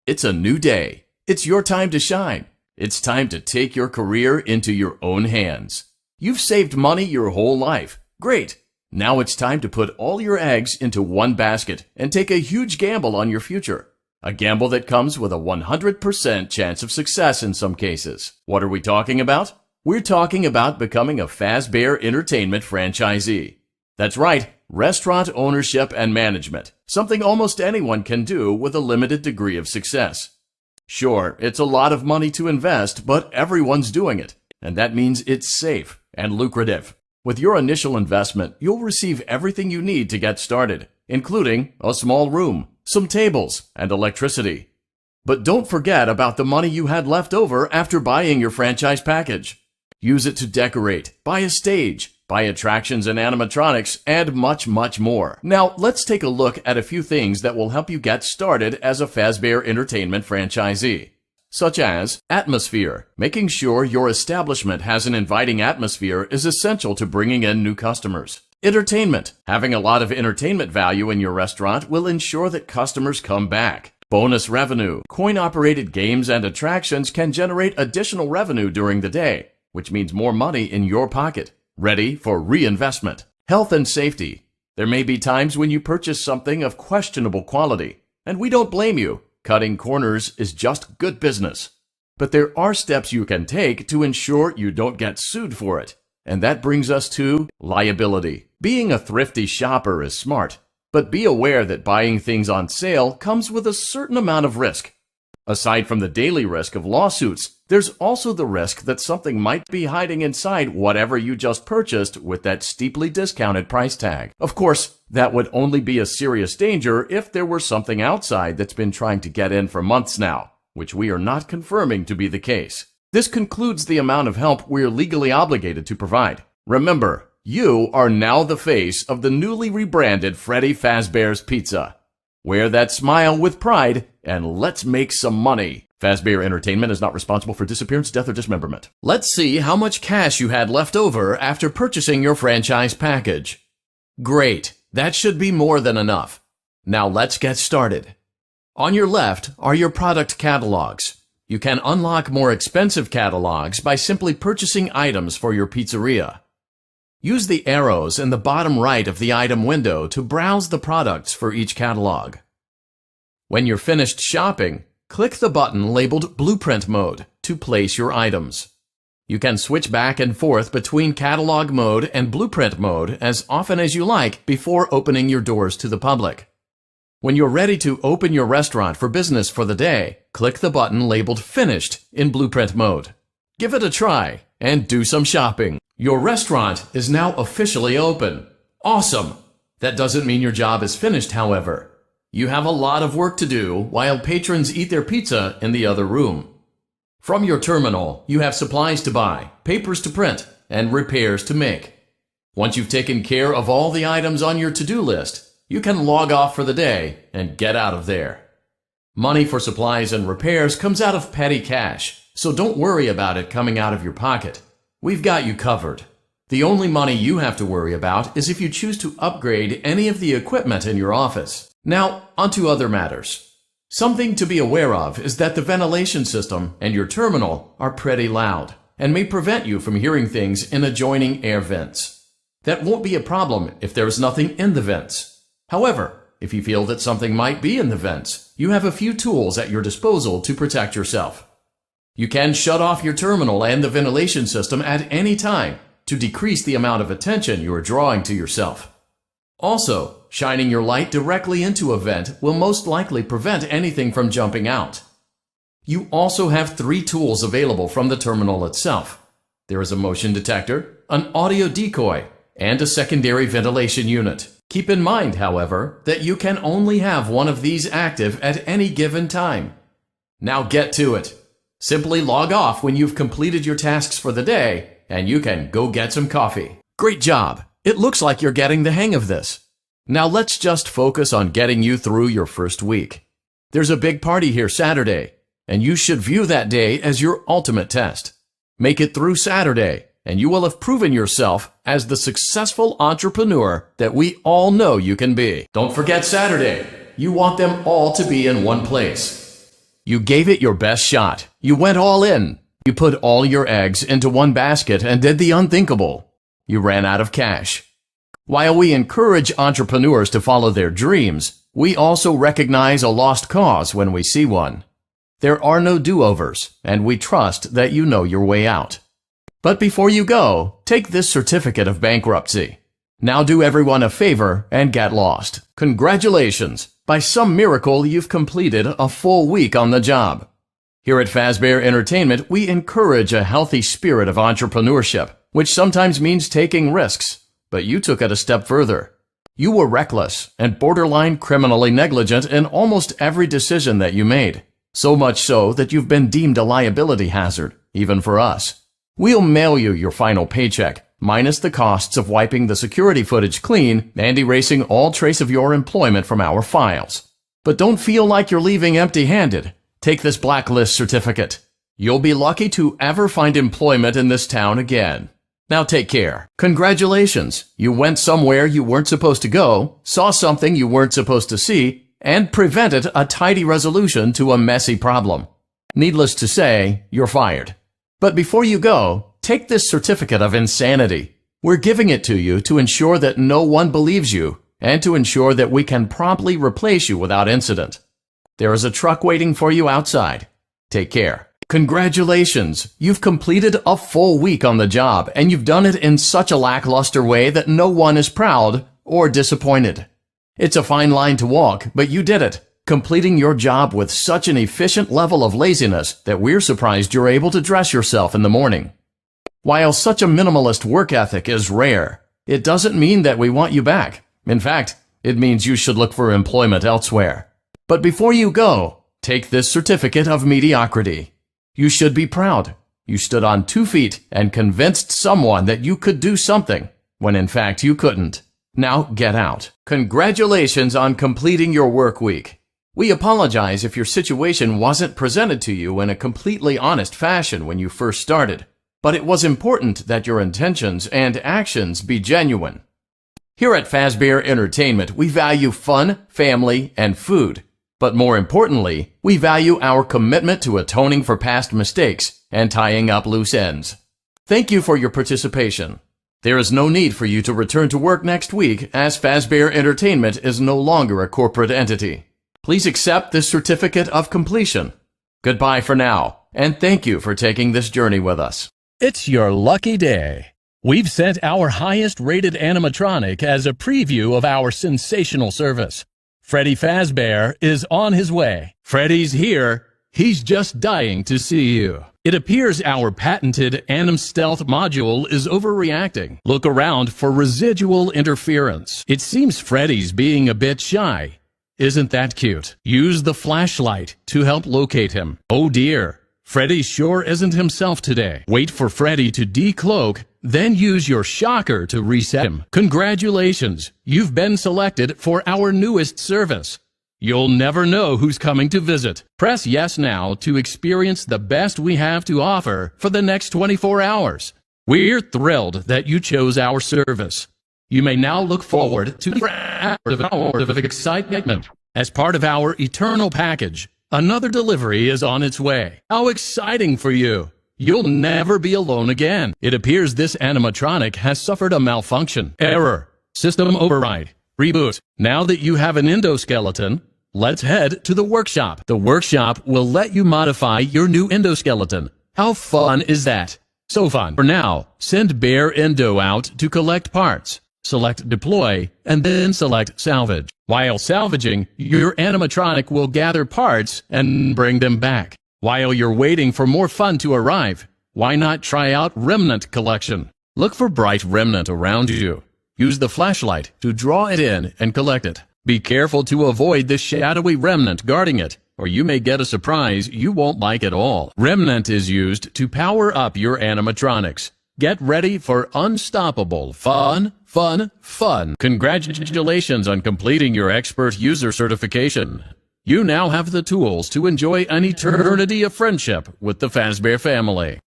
It's a new day. It's your time to shine. It's time to take your career into your own hands. You've saved money your whole life. Great. Now it's time to put all your eggs into one basket and take a huge gamble on your future. A gamble that comes with a 100% chance of success in some cases. What are we talking about? We're talking about becoming a Fazbear Entertainment franchisee. That's right, restaurant ownership and management, something almost anyone can do with a limited degree of success. Sure, it's a lot of money to invest, but everyone's doing it, and that means it's safe and lucrative. With your initial investment, you'll receive everything you need to get started, including a small room, some tables, and electricity. But don't forget about the money you had left over after buying your franchise package. Use it to decorate, buy a stage, buy attractions and animatronics, and much, much more. Now, let's take a look at a few things that will help you get started as a Fazbear Entertainment franchisee, such as atmosphere. Making sure your establishment has an inviting atmosphere is essential to bringing in new customers. Entertainment. Having a lot of entertainment value in your restaurant will ensure that customers come back. Bonus revenue. Coin-operated games and attractions can generate additional revenue during the day, which means more money in your pocket. Ready for reinvestment. Health and safety. There may be times when you purchase something of questionable quality, and we don't blame you. Cutting corners is just good business. But there are steps you can take to ensure you don't get sued for it. And that brings us to liability. Being a thrifty shopper is smart, but be aware that buying things on sale comes with a certain amount of risk. Aside from the daily risk of lawsuits, there's also the risk that something might be hiding inside whatever you just purchased with that steeply discounted price tag. Of course, that would only be a serious danger if there were something outside that's been trying to get in for months now, which we are not confirming to be the case. This concludes the amount of help we're legally obligated to provide. Remember, you are now the face of the newly rebranded Freddy Fazbear's Pizza. Wear that smile with pride, and let's make some money. Fazbear Entertainment is not responsible for disappearance, death, or dismemberment. Let's see how much cash you had left over after purchasing your franchise package. Great, that should be more than enough. Now let's get started. On your left are your product catalogs. You can unlock more expensive catalogs by simply purchasing items for your pizzeria. Use the arrows in the bottom right of the item window to browse the products for each catalog. When you're finished shopping, click the button labeled Blueprint Mode to place your items. You can switch back and forth between Catalog Mode and Blueprint Mode as often as you like before opening your doors to the public. When you're ready to open your restaurant for business for the day, click the button labeled Finished in Blueprint Mode. Give it a try and do some shopping. Your restaurant is now officially open. Awesome! That doesn't mean your job is finished, however. You have a lot of work to do while patrons eat their pizza in the other room. From your terminal, you have supplies to buy, papers to print, and repairs to make. Once you've taken care of all the items on your to-do list, you can log off for the day and get out of there. Money for supplies and repairs comes out of petty cash, so don't worry about it coming out of your pocket. We've got you covered. The only money you have to worry about is if you choose to upgrade any of the equipment in your office. Now, onto other matters. Something to be aware of is that the ventilation system and your terminal are pretty loud and may prevent you from hearing things in adjoining air vents. That won't be a problem if there is nothing in the vents. However, if you feel that something might be in the vents, you have a few tools at your disposal to protect yourself. You can shut off your terminal and the ventilation system at any time to decrease the amount of attention you are drawing to yourself. Also, shining your light directly into a vent will most likely prevent anything from jumping out. You also have 3 tools available from the terminal itself. There is a motion detector, an audio decoy, and a secondary ventilation unit. Keep in mind, however, that you can only have one of these active at any given time. Now get to it. Simply log off when you've completed your tasks for the day, and you can go get some coffee. Great job! It looks like you're getting the hang of this. Now let's just focus on getting you through your first week. There's a big party here Saturday, and you should view that day as your ultimate test. Make it through Saturday, and you will have proven yourself as the successful entrepreneur that we all know you can be. Don't forget Saturday. You want them all to be in one place. You gave it your best shot. You went all in. You put all your eggs into one basket and did the unthinkable. You ran out of cash. While we encourage entrepreneurs to follow their dreams, we also recognize a lost cause when we see one. There are no do-overs, and we trust that you know your way out. But before you go, take this certificate of bankruptcy. Now do everyone a favor and get lost. Congratulations! By some miracle, you've completed a full week on the job. Here at Fazbear Entertainment, we encourage a healthy spirit of entrepreneurship, which sometimes means taking risks. But you took it a step further. You were reckless and borderline criminally negligent in almost every decision that you made. So much so that you've been deemed a liability hazard, even for us. We'll mail you your final paycheck, minus the costs of wiping the security footage clean and erasing all trace of your employment from our files. But don't feel like you're leaving empty-handed. Take this blacklist certificate. You'll be lucky to ever find employment in this town again. Now take care. Congratulations. You went somewhere you weren't supposed to go, saw something you weren't supposed to see, and prevented a tidy resolution to a messy problem. Needless to say, you're fired. But before you go, take this certificate of insanity. We're giving it to you to ensure that no one believes you and to ensure that we can promptly replace you without incident. There is a truck waiting for you outside. Take care. Congratulations! You've completed a full week on the job, and you've done it in such a lackluster way that no one is proud or disappointed. It's a fine line to walk, but you did it, completing your job with such an efficient level of laziness that we're surprised you're able to dress yourself in the morning. While such a minimalist work ethic is rare, it doesn't mean that we want you back. In fact, it means you should look for employment elsewhere. But before you go, take this certificate of mediocrity. You should be proud. You stood on 2 feet and convinced someone that you could do something, when in fact you couldn't. Now get out. Congratulations on completing your work week. We apologize if your situation wasn't presented to you in a completely honest fashion when you first started, but it was important that your intentions and actions be genuine. Here at Fazbear Entertainment, we value fun, family, and food. But more importantly, we value our commitment to atoning for past mistakes and tying up loose ends. Thank you for your participation. There is no need for you to return to work next week, as Fazbear Entertainment is no longer a corporate entity. Please accept this certificate of completion. Goodbye for now, and thank you for taking this journey with us. It's your lucky day. We've sent our highest-rated animatronic as a preview of our sensational service. Freddy Fazbear is on his way. Freddy's here. He's just dying to see you. It appears our patented Anim Stealth module is overreacting. Look around for residual interference. It seems Freddy's being a bit shy. Isn't that cute? Use the flashlight to help locate him. Oh dear. Freddy sure isn't himself today. Wait for Freddy to decloak, then use your shocker to reset him. Congratulations! You've been selected for our newest service. You'll never know who's coming to visit. Press yes now to experience the best we have to offer for the next 24 hours. We're thrilled that you chose our service. You may now look forward to the hour of excitement. As part of our eternal package, another delivery is on its way. How exciting for you! You'll never be alone again. It appears this animatronic has suffered a malfunction. Error. System override. Reboot. Now that you have an endoskeleton, let's head to the workshop. The workshop will let you modify your new endoskeleton. How fun is that? So fun. For now, send Bear Endo out to collect parts. Select Deploy, and then select Salvage. While salvaging, your animatronic will gather parts and bring them back. While you're waiting for more fun to arrive, why not try out Remnant Collection? Look for bright remnant around you. Use the flashlight to draw it in and collect it. Be careful to avoid the shadowy remnant guarding it, or you may get a surprise you won't like at all. Remnant is used to power up your animatronics. Get ready for unstoppable fun, fun, fun. Congratulations on completing your expert user certification. You now have the tools to enjoy an eternity of friendship with the Fazbear family.